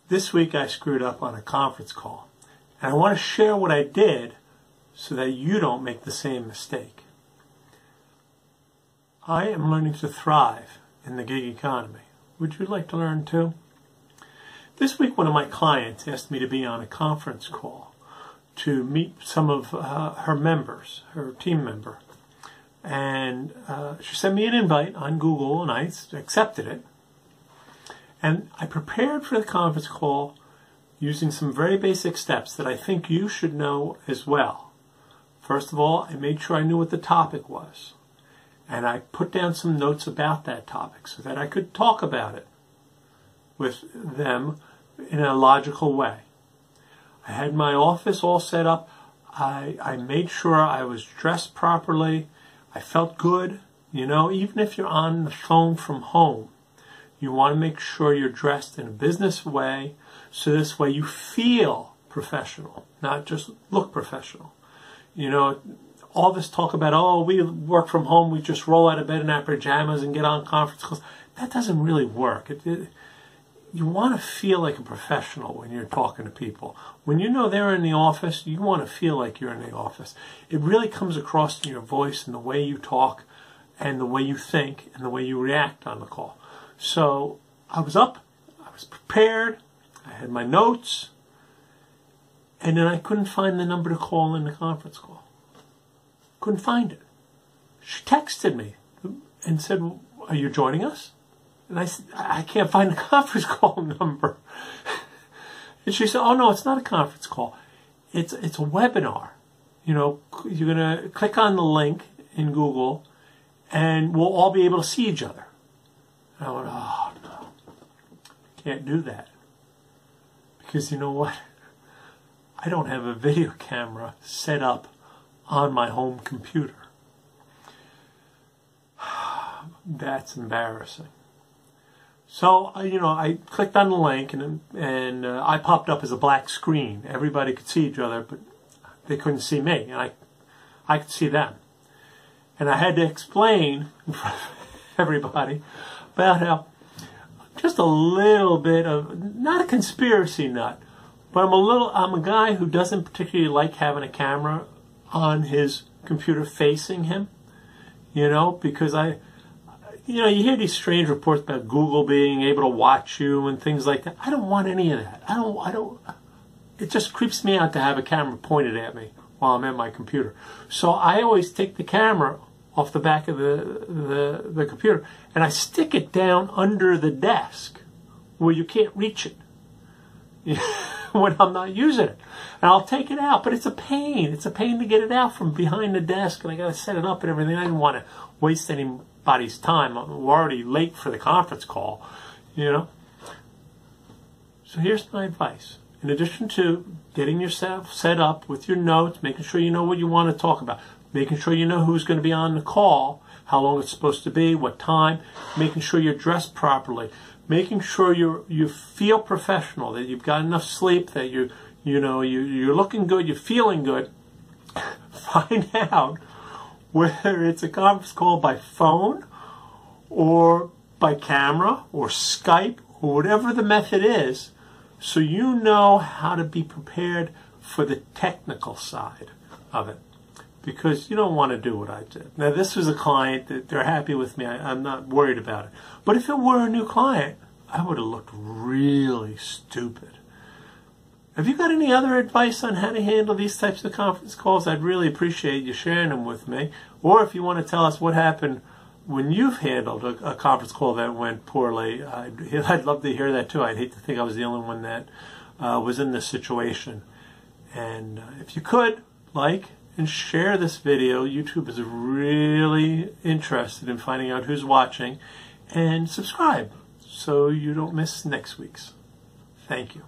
This week I screwed up on a conference call, and I want to share what I did so that you don't make the same mistake. I am learning to thrive in the gig economy. Would you like to learn too? This week one of my clients asked me to be on a conference call to meet some of her members, her team member. And she sent me an invite on Google, and I accepted it. And I prepared for the conference call using some very basic steps that I think you should know as well. First of all, I made sure I knew what the topic was. And I put down some notes about that topic so that I could talk about it with them in a logical way. I had my office all set up. I made sure I was dressed properly. I felt good. You know, even if you're on the phone from home, you want to make sure you're dressed in a business way, so this way you feel professional, not just look professional. You know, all this talk about, oh, we work from home, we just roll out of bed in our pajamas and get on conference calls. That doesn't really work. You want to feel like a professional when you're talking to people. When you know they're in the office, you want to feel like you're in the office. It really comes across in your voice and the way you talk and the way you think and the way you react on the call. So I was up, I was prepared, I had my notes, and then I couldn't find the number to call in the conference call. Couldn't find it. She texted me and said, "Are you joining us?" And I said, "I can't find the conference call number." And she said, "Oh no, it's not a conference call. It's a webinar. You know, you're going to click on the link in Google and we'll all be able to see each other." And I went, "Oh no, can't do that." Because you know what? I don't have a video camera set up on my home computer. That's embarrassing. So, I clicked on the link and I popped up as a black screen. Everybody could see each other, but they couldn't see me, and I could see them. And I had to explain in front of everybody about how just a little bit of, not a conspiracy nut, but I'm a guy who doesn't particularly like having a camera on his computer facing him, because you hear these strange reports about Google being able to watch you and things like that. I don't want any of that. It just creeps me out to have a camera pointed at me while I'm at my computer. So I always take the camera off the back of the computer and I stick it down under the desk where you can't reach it when I'm not using it. And I'll take it out, but it's a pain. It's a pain to get it out from behind the desk, and I got to set it up and everything. I didn't want to waste anybody's time. We're already late for the conference call, So here's my advice. In addition to getting yourself set up with your notes, making sure you know what you want to talk about, making sure you know who's going to be on the call, how long it's supposed to be, what time, making sure you're dressed properly, making sure you feel professional, that you've got enough sleep, that you're looking good, you're feeling good. Find out whether it's a conference call by phone or by camera or Skype or whatever the method is, so you know how to be prepared for the technical side of it. Because you don't want to do what I did. Now, this was a client that they're happy with me. I'm not worried about it. But if it were a new client, I would have looked really stupid. Have you got any other advice on how to handle these types of conference calls? I'd really appreciate you sharing them with me. Or if you want to tell us what happened when you've handled a conference call that went poorly, I'd love to hear that too. I'd hate to think I was the only one that was in this situation. And if you could, like and share this video. YouTube is really interested in finding out who's watching. And subscribe so you don't miss next week's. Thank you.